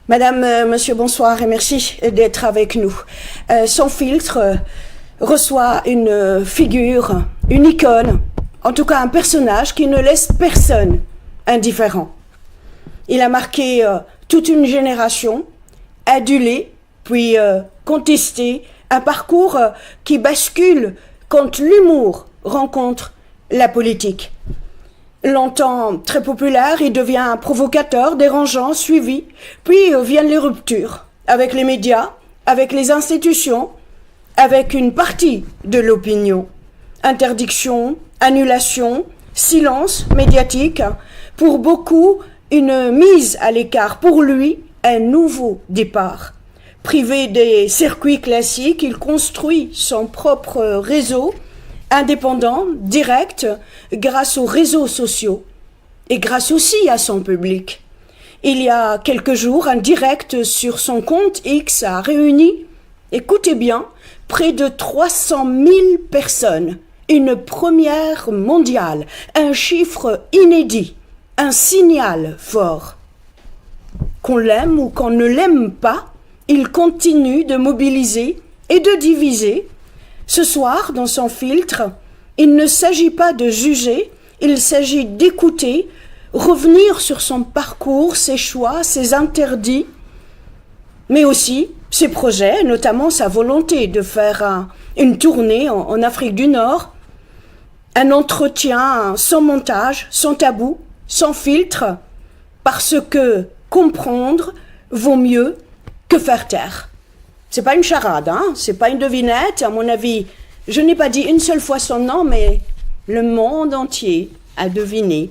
Madame, monsieur, bonsoir et merci d'être avec nous. Sans filtre reçoit une figure, une icône, en tout cas un personnage qui ne laisse personne indifférent. Il a marqué toute une génération, adulé, puis contesté, un parcours qui bascule quand l'humour rencontre la politique. Longtemps très populaire, il devient provocateur, dérangeant, suivi. Puis viennent les ruptures avec les médias, avec les institutions, avec une partie de l'opinion. Interdiction, annulation, silence médiatique. Pour beaucoup, une mise à l'écart. Pour lui, un nouveau départ. Privé des circuits classiques, il construit son propre réseau, indépendant, direct, grâce aux réseaux sociaux et grâce aussi à son public. Il y a quelques jours, un direct sur son compte X a réuni, écoutez bien, près de 300 000 personnes. Une première mondiale, un chiffre inédit, un signal fort. Qu'on l'aime ou qu'on ne l'aime pas, il continue de mobiliser et de diviser. Ce soir, dans son filtre, il ne s'agit pas de juger, il s'agit d'écouter, revenir sur son parcours, ses choix, ses interdits, mais aussi ses projets, notamment sa volonté de faire une tournée en Afrique du Nord, un entretien sans montage, sans tabou, sans filtre, parce que comprendre vaut mieux que faire taire. C'est pas une charade, hein, c'est pas une devinette, à mon avis. Je n'ai pas dit une seule fois son nom, mais le monde entier a deviné.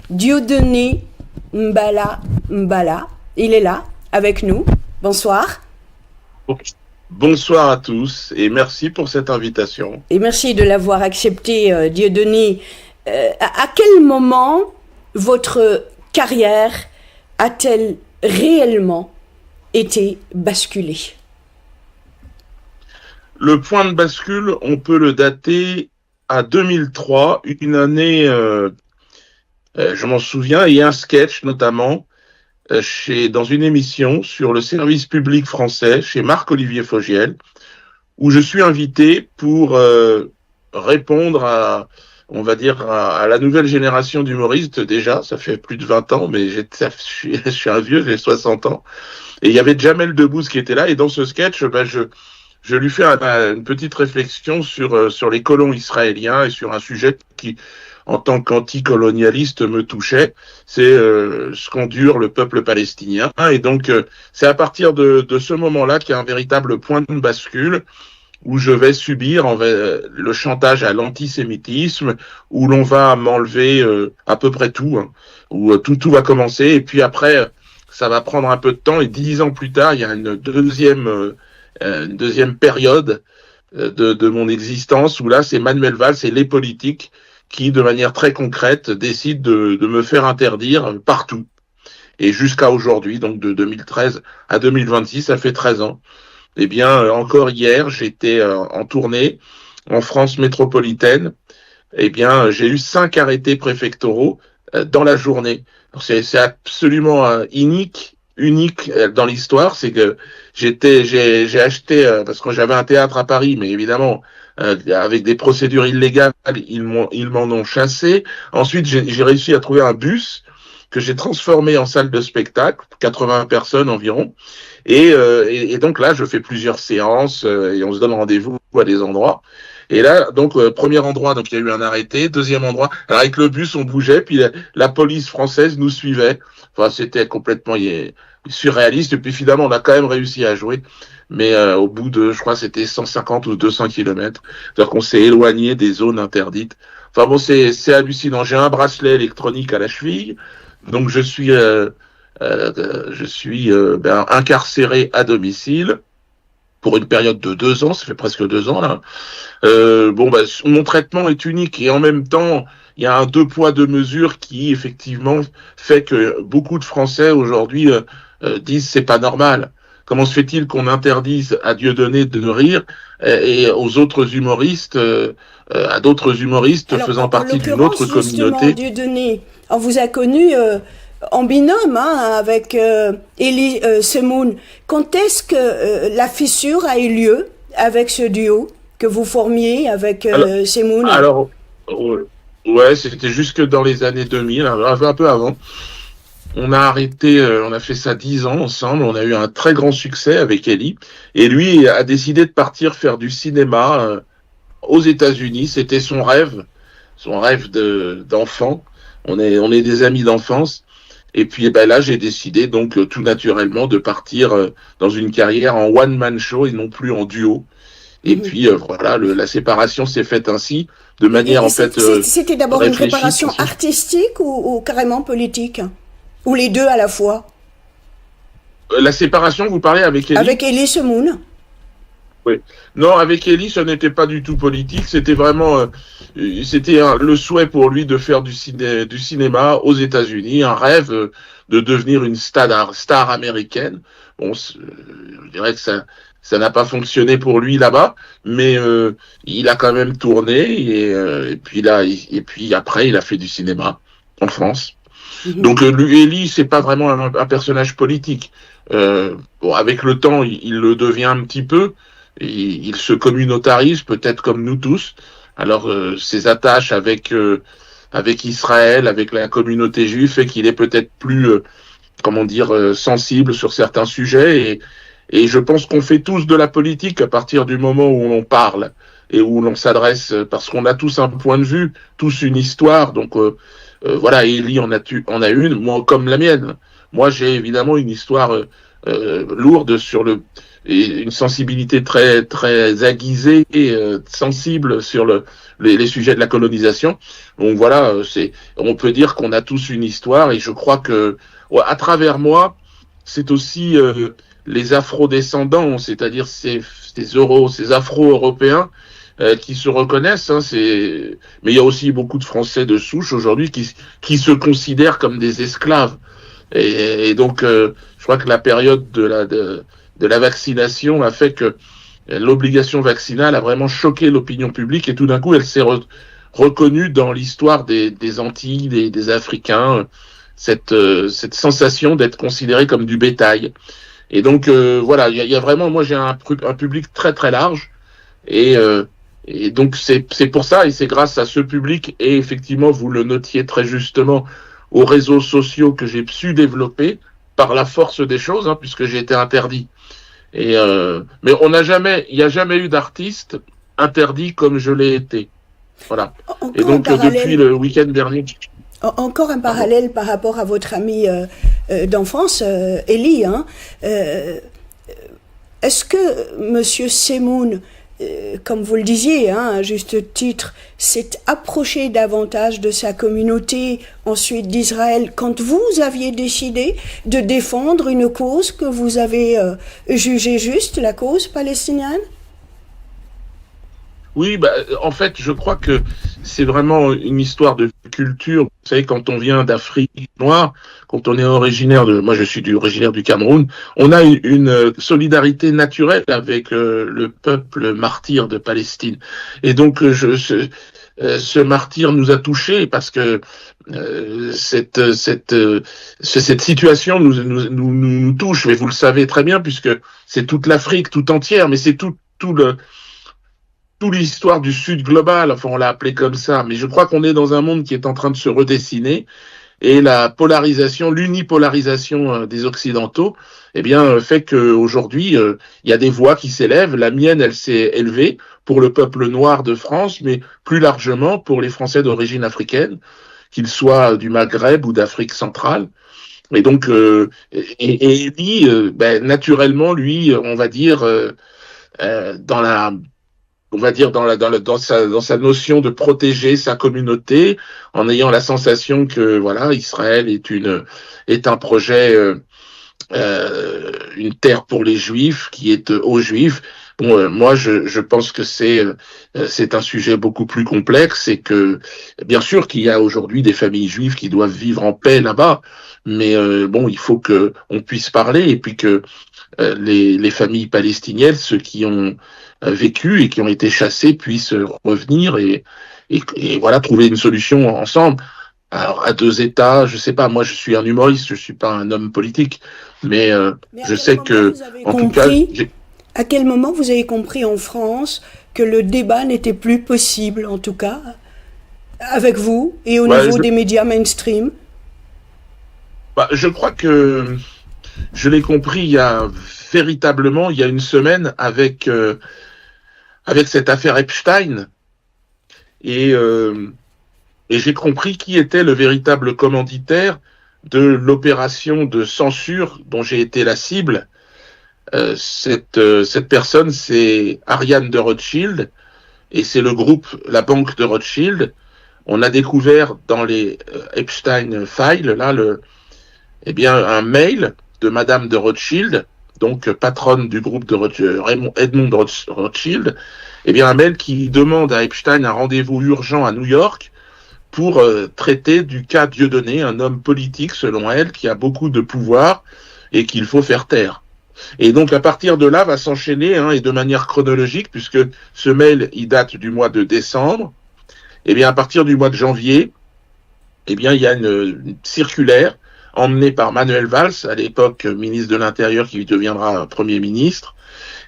Dieudonné Mbala Mbala, il est là, avec nous. Bonsoir. Bonsoir à tous et merci pour cette invitation. Et merci de l'avoir accepté, Dieudonné. À quel moment votre carrière a-t-elle réellement été basculée ? Le point de bascule, on peut le dater à 2003, une année, je m'en souviens, il y a un sketch notamment dans une émission sur le service public français chez Marc-Olivier Fogiel, où je suis invité pour répondre on va dire, à la nouvelle génération d'humoristes. Déjà, ça fait plus de 20 ans, mais je suis un vieux, j'ai 60 ans. Et il y avait Jamel Debbouze qui était là, et dans ce sketch, je lui fais une petite réflexion sur les colons israéliens et sur un sujet qui, en tant qu'anticolonialiste, me touchait. C'est ce qu'endure le peuple palestinien. Et donc, c'est à partir de ce moment-là qu'il y a un véritable point de bascule où je vais subir le chantage à l'antisémitisme, où l'on va m'enlever à peu près tout, hein, où tout va commencer. Et puis après, ça va prendre un peu de temps. Et 10 ans plus tard, il y a une deuxième période de mon existence où là, c'est Manuel Valls et les politiques qui, de manière très concrète, décident de me faire interdire partout. Et jusqu'à aujourd'hui, donc de 2013 à 2026, ça fait 13 ans. Eh bien, encore hier, j'étais en tournée en France métropolitaine. Eh bien, j'ai eu 5 arrêtés préfectoraux dans la journée. C'est absolument unique dans l'histoire. C'est que j'ai acheté, parce que j'avais un théâtre à Paris, mais évidemment, avec des procédures illégales, ils m'en ont chassé. Ensuite, j'ai réussi à trouver un bus que j'ai transformé en salle de spectacle, 80 personnes environ. Et donc là, je fais plusieurs séances et on se donne rendez-vous à des endroits. Et là, donc, premier endroit, donc il y a eu un arrêté. Deuxième endroit, alors avec le bus, on bougeait, puis la police française nous suivait. Enfin, c'était complètement surréaliste. Et puis finalement, on a quand même réussi à jouer. Mais au bout de, je crois, c'était 150 ou 200 kilomètres. C'est-à-dire qu'on s'est éloigné des zones interdites. Enfin bon, c'est hallucinant. J'ai un bracelet électronique à la cheville. Donc je suis incarcéré à domicile pour une période de 2 ans, ça fait presque 2 ans là. Mon traitement est unique et en même temps, il y a un 2 poids 2 mesures qui effectivement fait que beaucoup de Français aujourd'hui disent c'est pas normal. Comment se fait-il qu'on interdise à Dieudonné de rire et aux autres humoristes, à d'autres humoristes faisant partie d'une autre communauté? Dieudonné, on vous a connu en binôme hein, avec Elie Semoun. Quand est-ce que la fissure a eu lieu avec ce duo que vous formiez avec Semoun? Alors, ouais, c'était jusque dans les années 2000, un peu avant. On a arrêté, on a fait ça 10 ans ensemble, on a eu un très grand succès avec Elie, et lui a décidé de partir faire du cinéma aux États-Unis. C'était son rêve d'enfant. On est des amis d'enfance. Et puis ben là, j'ai décidé donc tout naturellement de partir dans une carrière en one-man show et non plus en duo. Et puis voilà, la séparation s'est faite ainsi, de manière en fait c'était d'abord une préparation artistique ou carrément politique, ou les deux à la fois? La séparation, vous parlez avec Elie? Avec Elie Semoun. Oui. Non, avec Elie, ce n'était pas du tout politique. C'était vraiment, le souhait pour lui de faire du cinéma aux États-Unis, un rêve de devenir une star américaine. Bon, je dirais que ça n'a pas fonctionné pour lui là-bas, mais il a quand même tourné et puis après, il a fait du cinéma en France. Donc Elie, c'est pas vraiment un personnage politique. Bon, avec le temps, il le devient un petit peu. Il se communautarise, peut-être comme nous tous. Alors, ses attaches avec Israël, avec la communauté juive, fait qu'il est peut-être plus, sensible sur certains sujets. Et je pense qu'on fait tous de la politique à partir du moment où on parle et où l'on s'adresse, parce qu'on a tous un point de vue, tous une histoire. Donc, voilà, Elie en a une, moi comme la mienne. Moi, j'ai évidemment une histoire lourde et une sensibilité très très aiguisée et sensible sur les sujets de la colonisation. Donc voilà, on peut dire qu'on a tous une histoire, et je crois que à travers moi, c'est aussi les afro-descendants, c'est-à-dire ces afro-européens qui se reconnaissent. Hein, mais il y a aussi beaucoup de Français de souche aujourd'hui qui se considèrent comme des esclaves. Et donc, je crois que la période de la vaccination a fait que l'obligation vaccinale a vraiment choqué l'opinion publique, et tout d'un coup, elle s'est reconnue dans l'histoire des Antilles, des Africains, cette sensation d'être considéré comme du bétail. Et donc, voilà, il y a vraiment, moi j'ai un public très très large, et donc c'est pour ça, et c'est grâce à ce public, et effectivement, vous le notiez très justement, aux réseaux sociaux que j'ai su développer par la force des choses, hein, puisque j'ai été interdit. Mais il n'y a jamais eu d'artiste interdit comme je l'ai été. Voilà. Et donc depuis le week-end dernier. Encore un parallèle par rapport à votre ami d'enfance, Elie. Hein. Est-ce que Monsieur Semoun, comme vous le disiez, hein, à juste titre, s'est approché davantage de sa communauté, ensuite d'Israël, quand vous aviez décidé de défendre une cause que vous avez jugée juste, la cause palestinienne? Oui, en fait, je crois que c'est vraiment une histoire de culture. Vous savez, quand on vient d'Afrique noire, quand on est moi je suis originaire du Cameroun, on a une solidarité naturelle avec le peuple martyr de Palestine. Et donc, ce martyr nous a touchés parce que cette situation nous touche. Mais vous le savez très bien, puisque c'est toute l'Afrique tout entière, mais c'est toute l'histoire du Sud global, enfin on l'a appelé comme ça, mais je crois qu'on est dans un monde qui est en train de se redessiner, et l'unipolarisation des Occidentaux, eh bien, fait qu'aujourd'hui, il y a des voix qui s'élèvent. La mienne, elle s'est élevée pour le peuple noir de France, mais plus largement pour les Français d'origine africaine, qu'ils soient du Maghreb ou d'Afrique centrale. Et donc, Elie, naturellement, lui, on va dire, dans sa notion de protéger sa communauté, en ayant la sensation que voilà, Israël est un projet, une terre pour les Juifs qui est aux Juifs. Bon, moi je pense que c'est un sujet beaucoup plus complexe, et que bien sûr qu'il y a aujourd'hui des familles juives qui doivent vivre en paix là-bas, mais bon, il faut que on puisse parler, et puis que les familles palestiniennes, ceux qui ont vécu et qui ont été chassés, puissent revenir et voilà, trouver une solution ensemble. Alors, à deux États, je sais pas, moi je suis un humoriste, je suis pas un homme politique, mais Mais à je quel sais moment que, vous avez en tout cas, compris, à quel moment vous avez compris en France que le débat n'était plus possible, en tout cas, avec vous et au ouais, niveau des médias mainstream? je crois que je l'ai compris véritablement il y a une semaine avec cette affaire Epstein et, euh, et j'ai compris qui était le véritable commanditaire de l'opération de censure dont j'ai été la cible. Cette personne, c'est Ariane de Rothschild et c'est le groupe, la banque de Rothschild. On a découvert dans les Epstein Files, là, eh bien, un mail de Madame de Rothschild, donc patronne du groupe de Edmond de Rothschild, eh bien, un mail qui demande à Epstein un rendez-vous urgent à New York pour traiter du cas Dieudonné, un homme politique, selon elle, qui a beaucoup de pouvoir et qu'il faut faire taire. Et donc, à partir de là, va s'enchaîner, et de manière chronologique, puisque ce mail, il date du mois de décembre, eh bien, à partir du mois de janvier, eh bien, il y a une circulaire emmenée par Manuel Valls, à l'époque ministre de l'Intérieur, qui deviendra Premier ministre,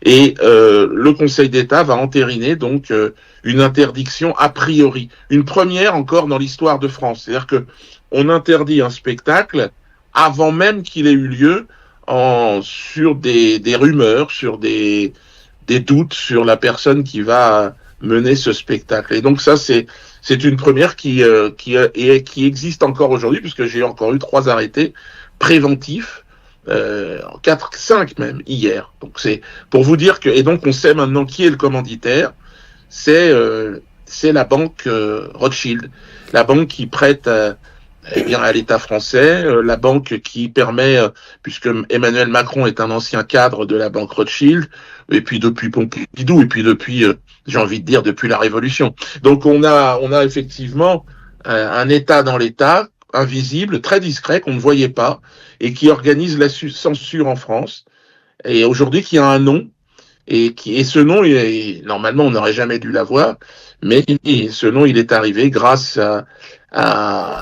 et le Conseil d'État va entériner donc une interdiction a priori, une première encore dans l'histoire de France. C'est-à-dire que on interdit un spectacle avant même qu'il ait eu lieu sur des rumeurs, sur des doutes sur la personne qui va mener ce spectacle. Et donc ça, c'est une première qui existe encore aujourd'hui, puisque j'ai encore eu 3 arrêtés préventifs, 4, 5 même, hier. Donc c'est pour vous dire que, et donc on sait maintenant qui est le commanditaire, c'est la banque Rothschild, la banque qui prête eh bien, à l'État français, la banque qui permet, puisque Emmanuel Macron est un ancien cadre de la banque Rothschild, et puis depuis Pompidou, et puis depuis, j'ai envie de dire, depuis la Révolution. Donc on a effectivement un État dans l'État, invisible, très discret, qu'on ne voyait pas, et qui organise la censure en France, et aujourd'hui qui a un nom, et ce nom, normalement, on n'aurait jamais dû l'avoir, mais ce nom, il est arrivé grâce à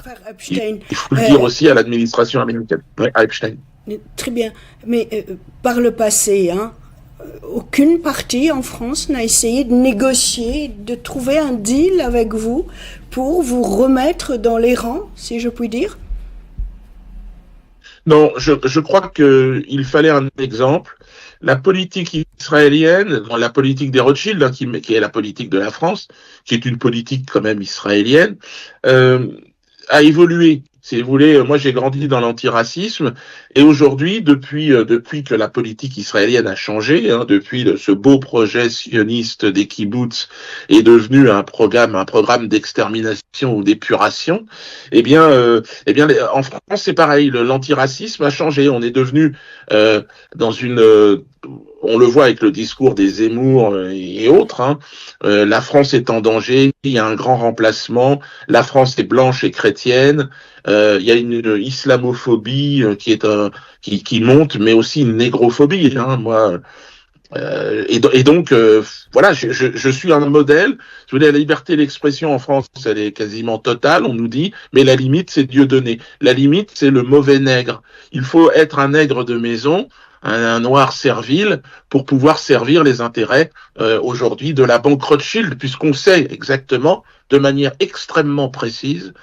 L'affaire il Epstein. faut le dire aussi à l'administration américaine, à Epstein. Très bien. Mais par le passé, aucune partie en France n'a essayé de négocier, de trouver un deal avec vous pour vous remettre dans les rangs, si je puis dire? Non, je crois qu'il fallait un exemple. La politique israélienne, la politique des Rothschild, qui est la politique de la France, qui est une politique quand même israélienne, euh, a évolué. Si vous voulez, moi j'ai grandi dans l'antiracisme et aujourd'hui, depuis que la politique israélienne a changé, ce beau projet sioniste des kibbutz est devenu un programme d'extermination ou d'épuration, en France c'est pareil, l'antiracisme a changé. On est devenu dans on le voit avec le discours des Zemmour et autres, la France est en danger, il y a un grand remplacement, la France est blanche et chrétienne, il y a une islamophobie qui monte, mais aussi une négrophobie. Voilà, je suis un modèle. Je veux dire, la liberté d'expression en France, elle est quasiment totale, on nous dit, mais la limite, c'est Dieudonné. La limite, c'est le mauvais nègre. Il faut être un nègre de maison, un noir servile, pour pouvoir servir les intérêts aujourd'hui de la banque Rothschild, puisqu'on sait exactement, de manière extrêmement précise,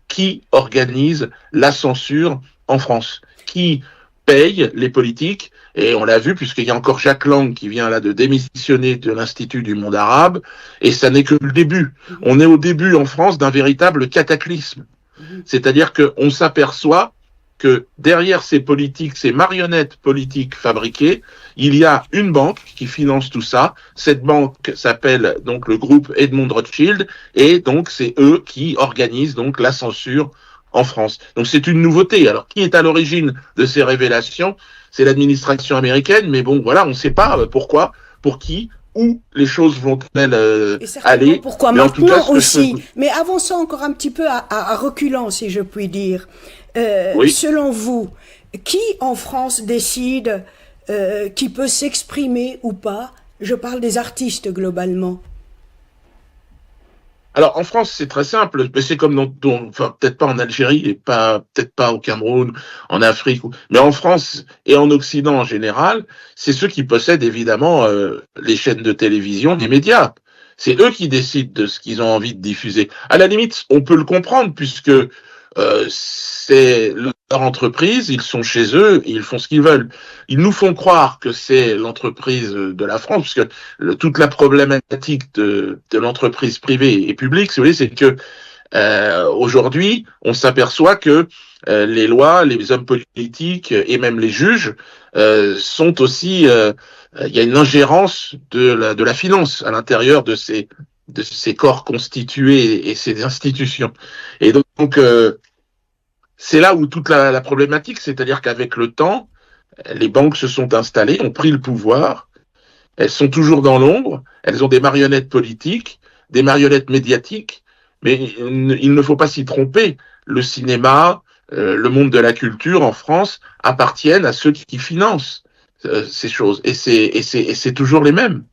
qui organise la censure en France, qui paye les politiques. Et on l'a vu, puisqu'il y a encore Jacques Lang qui vient là de démissionner de l'Institut du monde arabe, et ça n'est que le début. On est au début en France d'un véritable cataclysme. C'est-à-dire qu'on s'aperçoit que derrière ces politiques, ces marionnettes politiques fabriquées, il y a une banque qui finance tout ça. Cette banque s'appelle donc le groupe Edmond Rothschild, et donc c'est eux qui organisent donc la censure en France. Donc c'est une nouveauté. Alors qui est à l'origine de ces révélations? C'est l'administration américaine, mais bon, voilà, on ne sait pas pourquoi, pour qui, où les choses vont-elles aller. Pourquoi mais maintenant en tout cas, aussi. Mais avançons encore un petit peu à reculant, si je puis dire. Oui. Selon vous, qui en France décide qui peut s'exprimer ou pas? Je parle des artistes globalement. Alors en France, c'est très simple, mais c'est comme enfin peut-être pas en Algérie et peut-être pas au Cameroun, en Afrique, mais en France et en Occident en général, c'est ceux qui possèdent évidemment les chaînes de télévision, les médias. C'est eux qui décident de ce qu'ils ont envie de diffuser. À la limite, on peut le comprendre puisque c'est leur entreprise, ils sont chez eux, ils font ce qu'ils veulent. Ils nous font croire que c'est l'entreprise de la France, parce que toute la problématique de l'entreprise privée et publique, si vous voulez, c'est que aujourd'hui, on s'aperçoit que les lois, les hommes politiques et même les juges sont aussi, il y a une ingérence de la finance à l'intérieur de ces corps constitués et ces institutions. Et donc c'est là où toute la problématique, c'est-à-dire qu'avec le temps, les banques se sont installées, ont pris le pouvoir, elles sont toujours dans l'ombre, elles ont des marionnettes politiques, des marionnettes médiatiques, mais il ne faut pas s'y tromper. Le cinéma, le monde de la culture en France appartiennent à ceux qui financent ces choses, et c'est toujours les mêmes.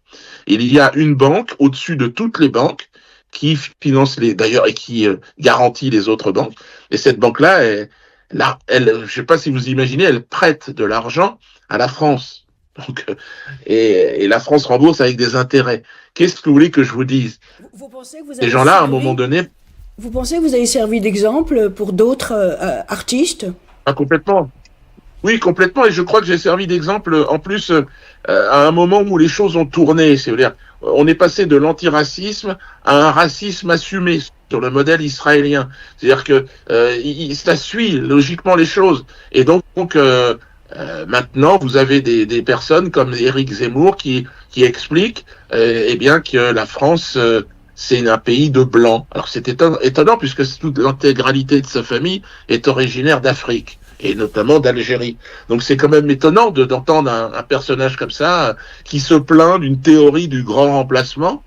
Il y a une banque au-dessus de toutes les banques qui finance d'ailleurs et qui garantit les autres banques. Et cette banque-là, je ne sais pas si vous imaginez, elle prête de l'argent à la France. Donc, et la France rembourse avec des intérêts. Qu'est-ce que vous voulez que je vous dise? Vous pensez que vous Ces avez gens-là, à un servi, moment donné, vous pensez que vous avez servi d'exemple pour d'autres artistes? pas complètement. Oui, complètement. Et je crois que j'ai servi d'exemple, en plus, à un moment où les choses ont tourné. C'est-à-dire, on est passé de l'antiracisme à un racisme assumé sur le modèle israélien. C'est-à-dire que ça suit logiquement les choses. Et donc maintenant, vous avez des personnes comme Éric Zemmour qui expliquent eh bien que la France c'est un pays de blancs. Alors c'est étonnant puisque toute l'intégralité de sa famille est originaire d'Afrique et notamment d'Algérie. Donc c'est quand même étonnant d'entendre un personnage comme ça qui se plaint d'une théorie du grand remplacement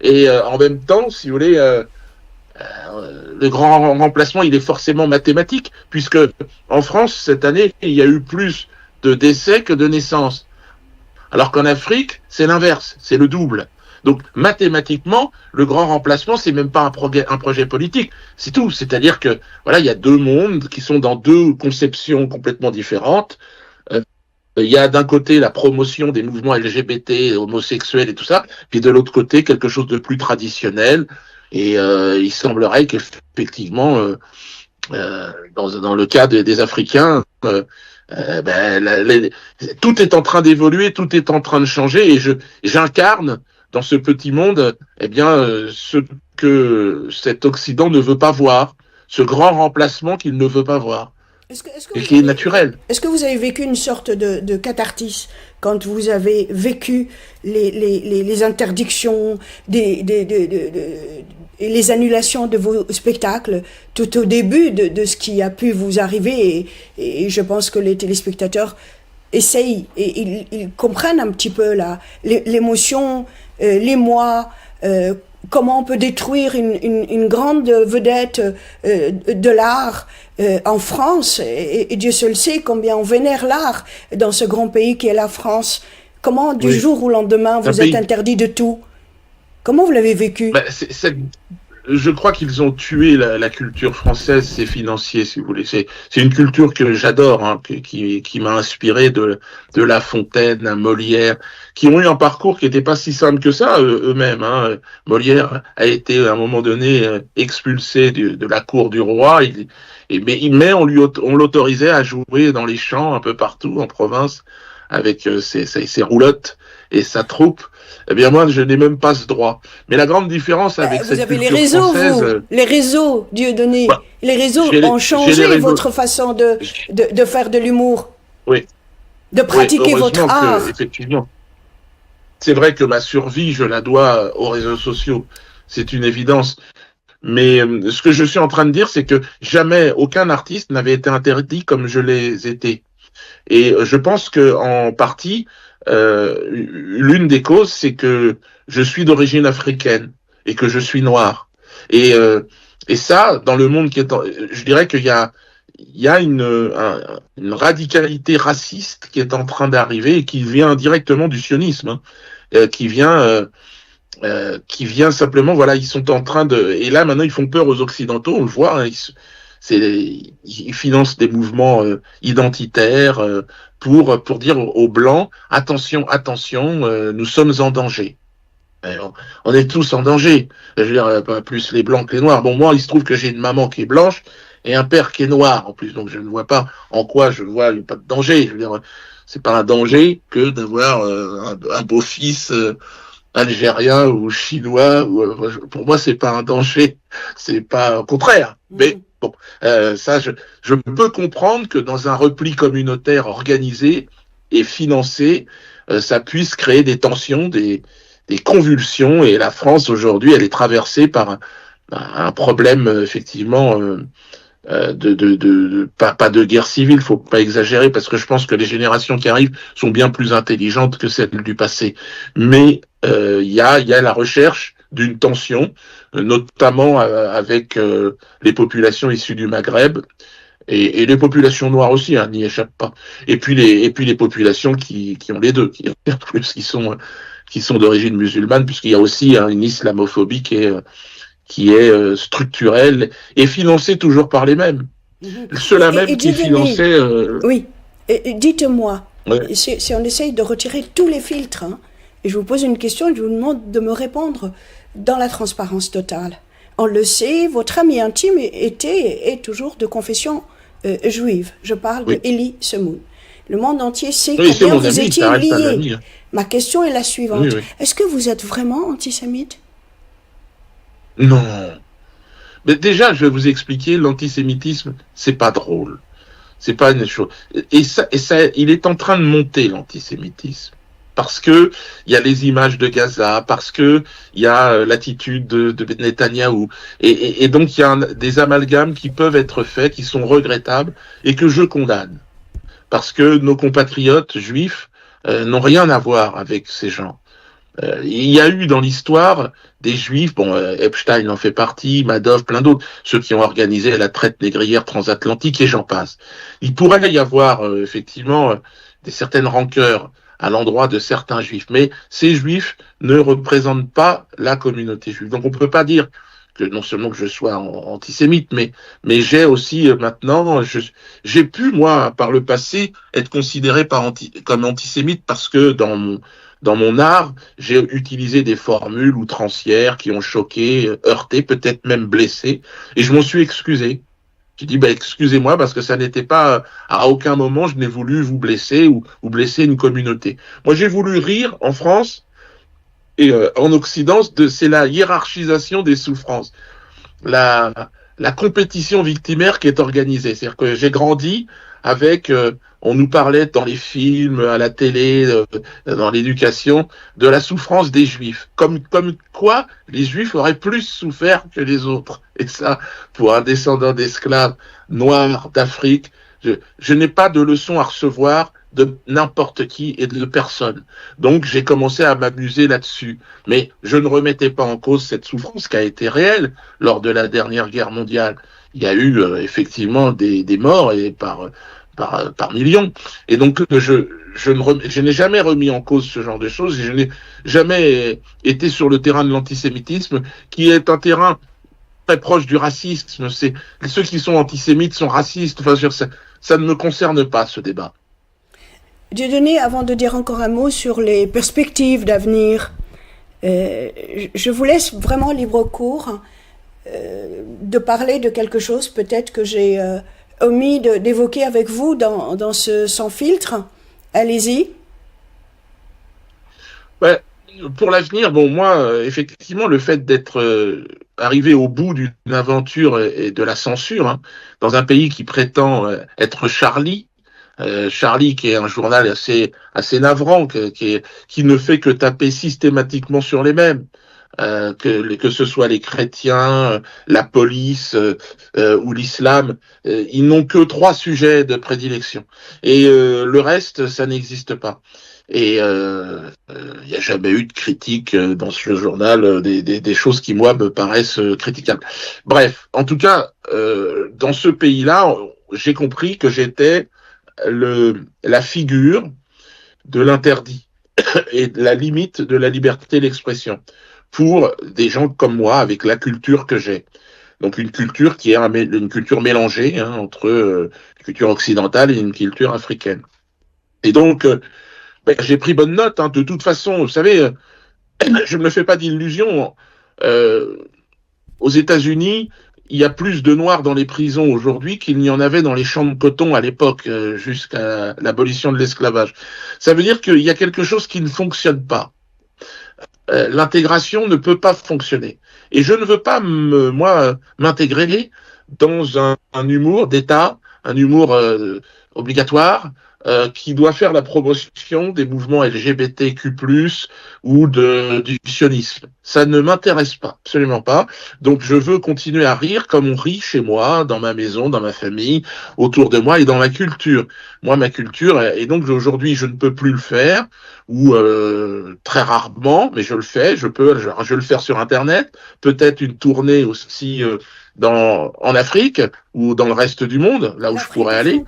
et en même temps, si vous voulez, le grand remplacement, il est forcément mathématique puisque en France cette année, il y a eu plus de décès que de naissances. Alors qu'en Afrique, c'est l'inverse, c'est le double. Donc mathématiquement, le grand remplacement, c'est même pas un projet politique, c'est tout. C'est-à-dire que voilà, il y a deux mondes qui sont dans deux conceptions complètement différentes. Il y a d'un côté la promotion des mouvements LGBT, homosexuels et tout ça, puis de l'autre côté quelque chose de plus traditionnel. Et il semblerait qu'effectivement, dans le cas des Africains, tout est en train d'évoluer, tout est en train de changer, et j'incarne dans ce petit monde, eh bien, ce que cet Occident ne veut pas voir, ce grand remplacement qu'il ne veut pas voir, et qui est naturel. Est-ce que vous avez vécu une sorte de catharsis quand vous avez vécu les interdictions, et les annulations de vos spectacles tout au début de ce qui a pu vous arriver et je pense que les téléspectateurs essayent et ils comprennent un petit peu l'émotion, l'émoi, comment on peut détruire une grande vedette de l'art en France et Dieu seul sait combien on vénère l'art dans ce grand pays qui est la France. Comment du jour au lendemain vous êtes interdit de tout? Comment vous l'avez vécu? Je crois qu'ils ont tué la culture française, c'est financier, si vous voulez. C'est une culture que j'adore, hein, qui m'a inspiré de La Fontaine, à Molière, qui ont eu un parcours qui n'était pas si simple que ça eux-mêmes. Hein. Molière a été à un moment donné expulsé de la cour du roi, mais on l'autorisait à jouer dans les champs un peu partout en province avec ses roulottes et sa troupe. Eh bien, moi, je n'ai même pas ce droit. Mais la grande différence avec cette culture française... Vous avez les réseaux, les réseaux, Dieudonné. Bah, les réseaux ont changé votre façon de faire de l'humour. Oui. De pratiquer votre art. Effectivement. C'est vrai que ma survie, je la dois aux réseaux sociaux. C'est une évidence. Mais ce que je suis en train de dire, c'est que jamais aucun artiste n'avait été interdit comme je l'ai été. Et je pense que en partie... l'une des causes, c'est que je suis d'origine africaine et que je suis noir. Et ça, dans le monde je dirais qu'il y a une radicalité raciste qui est en train d'arriver et qui vient directement du sionisme, hein, qui vient qui vient simplement, voilà, ils sont en train de, et là maintenant ils font peur aux Occidentaux, on le voit, hein, ils financent des mouvements identitaires pour dire aux Blancs, attention, attention, nous sommes en danger. On est tous en danger. Je veux dire, pas plus les Blancs que les Noirs. Bon, moi, il se trouve que j'ai une maman qui est blanche et un père qui est noir en plus, donc je ne vois pas en quoi je vois pas de danger. Je veux dire, c'est pas un danger que d'avoir un beau-fils algérien ou chinois. Pour moi, c'est pas un danger. C'est pas au contraire. Mais bon, ça, je peux comprendre que dans un repli communautaire organisé et financé, ça puisse créer des tensions, des convulsions. Et la France aujourd'hui, elle est traversée par un problème effectivement. Pas de guerre civile, faut pas exagérer, parce que je pense que les générations qui arrivent sont bien plus intelligentes que celles du passé. Mais il y a la recherche d'une tension, notamment avec les populations issues du Maghreb et les populations noires aussi, hein, n'y échappe pas. Et puis les populations qui ont les deux, qui sont d'origine musulmane, puisqu'il y a aussi une islamophobie qui est structurelle et financée toujours par les mêmes. Ceux-là même qui finançaient... Oui, dites-moi, ouais. si on essaye de retirer tous les filtres, hein, et je vous pose une question et je vous demande de me répondre dans la transparence totale. On le sait, votre ami intime était et est toujours de confession juive. Je parle de Elie Semoun. Le monde entier sait combien vous étiez liés. Ma question est la suivante. Oui. Est-ce que vous êtes vraiment antisémite ? Non. Mais déjà, je vais vous expliquer, l'antisémitisme, c'est pas drôle. C'est pas une chose. Et ça, il est en train de monter, l'antisémitisme. Parce que il y a les images de Gaza, parce que il y a l'attitude de Netanyahou. Et donc, il y a des amalgames qui peuvent être faits, qui sont regrettables, et que je condamne. Parce que nos compatriotes juifs n'ont rien à voir avec ces gens. Il y a eu dans l'histoire des juifs, Epstein en fait partie, Madoff, plein d'autres, ceux qui ont organisé la traite négrière transatlantique et j'en passe. Il pourrait y avoir effectivement des certaines rancœurs à l'endroit de certains juifs, mais ces juifs ne représentent pas la communauté juive. Donc on ne peut pas dire que non seulement que je sois antisémite, mais j'ai aussi maintenant, j'ai pu moi par le passé être considéré comme antisémite parce que dans mon art, j'ai utilisé des formules outrancières qui ont choqué, heurté, peut-être même blessé, et je m'en suis excusé. J'ai dit, excusez-moi, parce que ça n'était pas, à aucun moment, je n'ai voulu vous blesser ou blesser une communauté. Moi, j'ai voulu rire en France et en Occident, c'est la hiérarchisation des souffrances. La compétition victimaire qui est organisée. C'est-à-dire que j'ai grandi avec, on nous parlait dans les films, à la télé, dans l'éducation, de la souffrance des Juifs. Comme quoi les Juifs auraient plus souffert que les autres. Et ça, pour un descendant d'esclaves noirs d'Afrique, je n'ai pas de leçon à recevoir de n'importe qui et de personne. Donc j'ai commencé à m'amuser là-dessus. Mais je ne remettais pas en cause cette souffrance qui a été réelle lors de la dernière guerre mondiale. Il y a eu effectivement des morts et par millions. Et donc je n'ai jamais remis en cause ce genre de choses. Je n'ai jamais été sur le terrain de l'antisémitisme, qui est un terrain très proche du racisme. Ceux qui sont antisémites sont racistes. Enfin, ça ne me concerne pas, ce débat. Dieudonné, avant de dire encore un mot sur les perspectives d'avenir, je vous laisse vraiment libre cours de parler de quelque chose peut-être que j'ai omis d'évoquer avec vous dans ce sans filtre. Allez-y. Ouais, pour l'avenir, moi, effectivement, le fait d'être arrivé au bout d'une aventure et de la censure, hein, dans un pays qui prétend être Charlie, Charlie, qui est un journal assez navrant, qui ne fait que taper systématiquement sur les mêmes, que ce soit les chrétiens, la police ou l'islam, ils n'ont que 3 sujets de prédilection. Et le reste, ça n'existe pas. Et il n'y a jamais eu de critique dans ce journal, des choses qui, moi, me paraissent critiquables. Bref, en tout cas, dans ce pays-là, j'ai compris que j'étais la figure de l'interdit et de la limite de la liberté d'expression. pour des gens comme moi, avec la culture que j'ai. Donc une culture qui est une culture mélangée entre une culture occidentale et une culture africaine. Et donc, j'ai pris bonne note. De toute façon, vous savez, je ne me fais pas d'illusions. Aux États-Unis, il y a plus de Noirs dans les prisons aujourd'hui qu'il n'y en avait dans les champs de coton à l'époque, jusqu'à l'abolition de l'esclavage. Ça veut dire qu'il y a quelque chose qui ne fonctionne pas. L'intégration ne peut pas fonctionner. Et je ne veux pas, m'intégrer dans un humour d'État, un humour obligatoire, qui doit faire la promotion des mouvements LGBTQ+, ou du sionisme. Ça ne m'intéresse pas, absolument pas. Donc je veux continuer à rire comme on rit chez moi, dans ma maison, dans ma famille, autour de moi et dans ma culture. Moi, ma culture, et donc aujourd'hui, je ne peux plus le faire, ou très rarement, mais je le fais. Je le faire sur Internet, peut-être une tournée aussi en Afrique ou dans le reste du monde, là où je pourrais aller.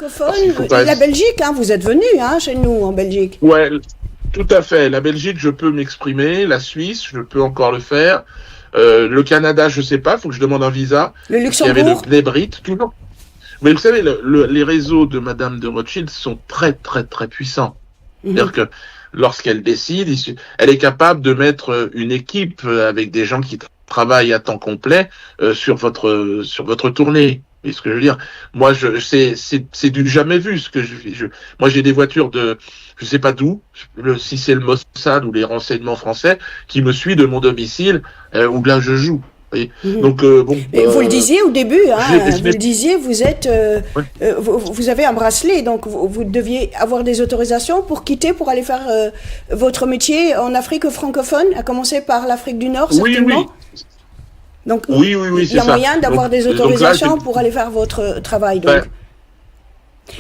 Et la Belgique, vous êtes venu chez nous en Belgique. Ouais, tout à fait. La Belgique, je peux m'exprimer. La Suisse, je peux encore le faire. Le Canada, je sais pas, il faut que je demande un visa. Le Luxembourg. Il y avait les Brites, toujours. Mais vous savez, les réseaux de Madame de Rothschild sont très, très, très puissants. C'est-à-dire que lorsqu'elle décide, elle est capable de mettre une équipe avec des gens qui travaillent à temps complet sur votre tournée. Et ce que je veux dire, moi, c'est du jamais vu. Moi, j'ai des voitures de, je sais pas d'où, si c'est le Mossad ou les renseignements français, qui me suit de mon domicile où là je joue. Donc vous le disiez au début, vous le disiez, vous êtes, vous avez un bracelet, donc vous deviez avoir des autorisations pour quitter, pour aller faire votre métier en Afrique francophone, à commencer par l'Afrique du Nord, certainement. Oui. Donc oui, il y a moyen d'avoir des autorisations pour aller faire votre travail. Donc.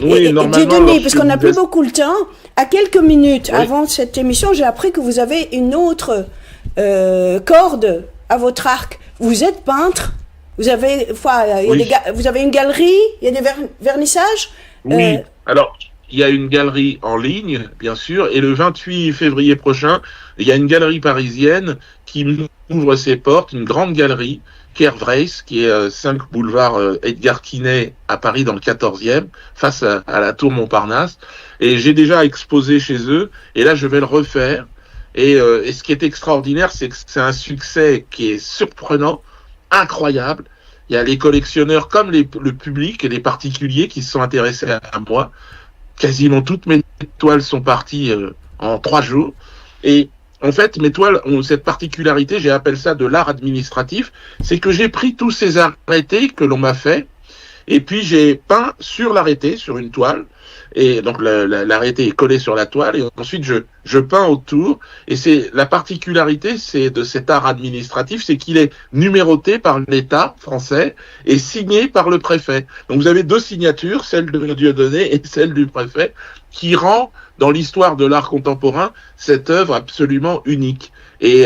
Oui, Dieudonné, parce qu'on n'a plus beaucoup le temps, à quelques minutes avant cette émission, j'ai appris que vous avez une autre corde à votre arc. Vous êtes peintre, vous avez, vous avez une galerie, il y a des vernissages. Oui, alors il y a une galerie en ligne, bien sûr, et le 28 février prochain, il y a une galerie parisienne qui ouvre ses portes, une grande galerie, Kervreis, qui est 5 boulevard Edgar Quinet à Paris dans le 14e, face à la tour Montparnasse. Et j'ai déjà exposé chez eux, et là je vais le refaire. Et ce qui est extraordinaire, c'est que c'est un succès qui est surprenant, incroyable. Il y a les collectionneurs comme le public et les particuliers qui se sont intéressés à moi. Quasiment toutes mes toiles sont parties en 3 jours. Et en fait, mes toiles ont cette particularité, j'appelle ça de l'art administratif, c'est que j'ai pris tous ces arrêtés que l'on m'a fait, et puis j'ai peint sur l'arrêté, sur une toile, et donc l'arrêté est collé sur la toile, et ensuite je peins autour, et c'est la particularité de cet art administratif, c'est qu'il est numéroté par l'État français et signé par le préfet. Donc vous avez 2 signatures, celle de Dieudonné et celle du préfet, qui rend dans l'histoire de l'art contemporain cette œuvre absolument unique et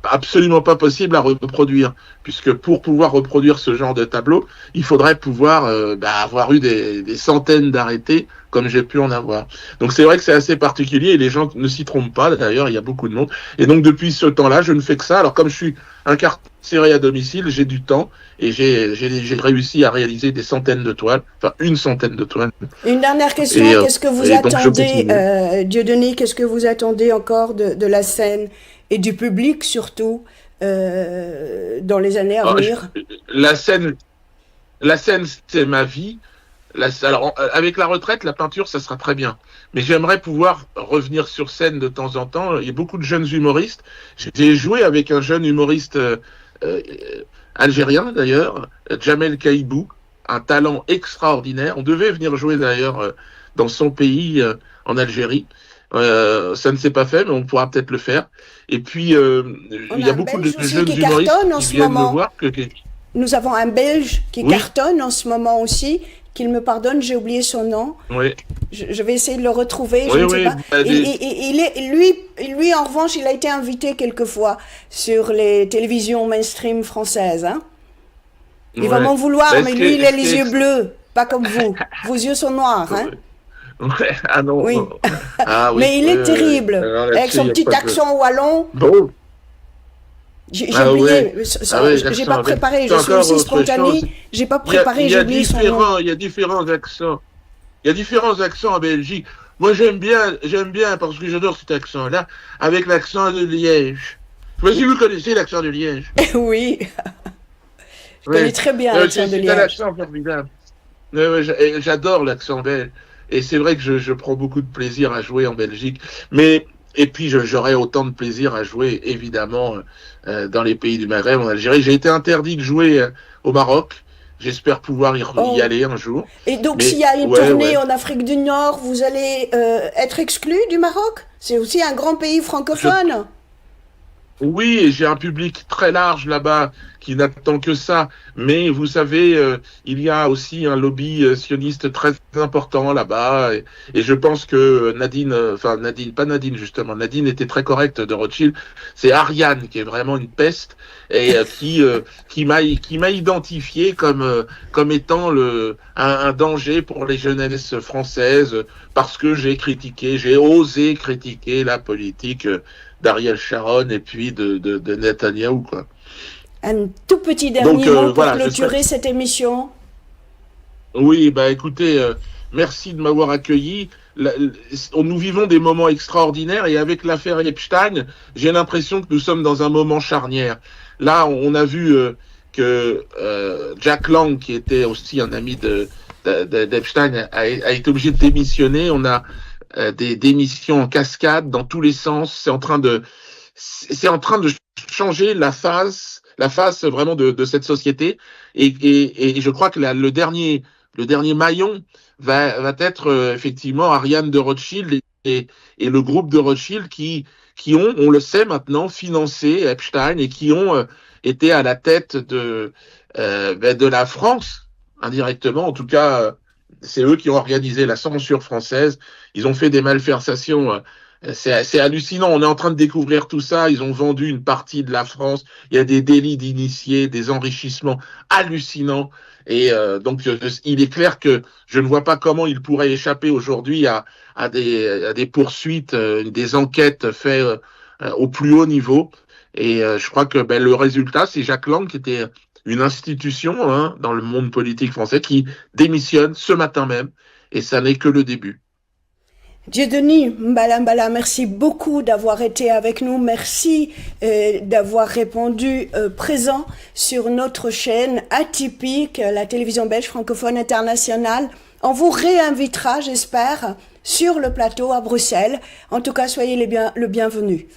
absolument pas possible à reproduire, puisque pour pouvoir reproduire ce genre de tableau, il faudrait pouvoir avoir eu des centaines d'arrêtés comme j'ai pu en avoir. Donc c'est vrai que c'est assez particulier et les gens ne s'y trompent pas, d'ailleurs il y a beaucoup de monde. Et donc depuis ce temps-là, je ne fais que ça. Alors comme je suis incarcéré à domicile, j'ai du temps et j'ai réussi à réaliser des centaines de toiles, enfin une centaine de toiles. Une dernière question, qu'est-ce que vous attendez, Dieudonné, qu'est-ce que vous attendez encore de la scène et du public surtout dans les années à venir? La scène, c'est ma vie. Alors, avec la retraite, la peinture, ça sera très bien. Mais j'aimerais pouvoir revenir sur scène de temps en temps. Il y a beaucoup de jeunes humoristes. J'ai joué avec un jeune humoriste algérien, d'ailleurs, Jamel Kaïbou, un talent extraordinaire. On devait venir jouer, d'ailleurs, dans son pays, en Algérie. Ça ne s'est pas fait, mais on pourra peut-être le faire. Et puis, il y a beaucoup de jeunes humoristes qui viennent me voir. Nous avons un Belge qui cartonne en ce moment aussi, qu'il me pardonne, j'ai oublié son nom. Oui. Je vais essayer de le retrouver, je ne sais pas. Lui, en revanche, il a été invité quelquefois sur les télévisions mainstream françaises. Il va m'en vouloir, mais lui, il a les yeux bleus, pas comme vous. Vos yeux sont noirs, Ah non. Oui. Ah, oui. Mais il est terrible, avec son petit accent wallon. Bon. J'ai Ah ouais, oublié, ah ouais, j'ai pas l'accent belge. préparé, C'est je suis encore aussi autre chose. spontanée, j'ai pas Il préparé, y j'ai a oublié son nom. différents, il y a différents accents. Il y a différents accents en Belgique. Moi, j'aime bien parce que j'adore cet accent-là, avec l'accent de Liège. Je sais pas si vous connaissez l'accent de Liège. Oui, je connais Ouais, très bien l'accent de c'est un Liège. accent formidable. Ouais, et j'adore l'accent belge. Et c'est vrai que je prends beaucoup de plaisir à jouer en Belgique. Mais, et puis, j'aurais autant de plaisir à jouer, évidemment, dans les pays du Maghreb, en Algérie. J'ai été interdit de jouer au Maroc. J'espère pouvoir y Oh. aller un jour. Et donc, s'il Mais, y a une ouais, tournée ouais. en Afrique du Nord, vous allez être exclu du Maroc? C'est aussi un grand pays Je francophone. Oui, et j'ai un public très large là-bas qui n'attend que ça. Mais vous savez, il y a aussi un lobby sioniste très important là-bas. Et je pense que Nadine, enfin Nadine, pas Nadine justement, Nadine était très correcte de Rothschild. C'est Ariane qui est vraiment une peste et qui m'a identifié comme étant un danger pour les jeunesses françaises parce que j'ai osé critiquer la politique. D'Ariel Sharon et puis de Netanyahou, quoi. Un tout petit Donc dernier mot pour voilà, j'espère. clôturer cette émission. Oui, bah écoutez, merci de m'avoir accueilli. Nous vivons des moments extraordinaires et avec l'affaire Epstein, j'ai l'impression que nous sommes dans un moment charnière. Là, on a vu que Jack Lang, qui était aussi un ami d'Epstein, a été obligé de démissionner. On a des démissions en cascade dans tous les sens. C'est en train de changer la face vraiment de cette société. Et je crois que le dernier maillon va être effectivement Ariane de Rothschild et le groupe de Rothschild qui ont, on le sait maintenant, financé Epstein et qui ont été à la tête de la France, indirectement. En tout cas, c'est eux qui ont organisé la censure française. Ils ont fait des malversations. C'est hallucinant. On est en train de découvrir tout ça. Ils ont vendu une partie de la France. Il y a des délits d'initiés, des enrichissements hallucinants. Et donc, il est clair que je ne vois pas comment il pourrait échapper aujourd'hui à des poursuites, des enquêtes faites au plus haut niveau. Et je crois que le résultat, c'est Jacques Lang, qui était une institution hein, dans le monde politique français, qui démissionne ce matin même. Et ça n'est que le début. Dieudonné Mbala Mbala, merci beaucoup d'avoir été avec nous. Merci d'avoir répondu présent sur notre chaîne atypique, la télévision belge francophone internationale. On vous réinvitera, j'espère, sur le plateau à Bruxelles. En tout cas, soyez le bienvenu.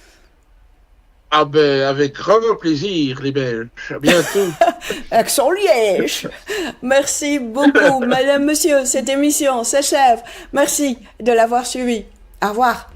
Ah ben, avec grand plaisir, les Belges. À bientôt. Accent Liège. Merci beaucoup, madame, monsieur. Cette émission s'achève. Merci de l'avoir suivi. Au revoir.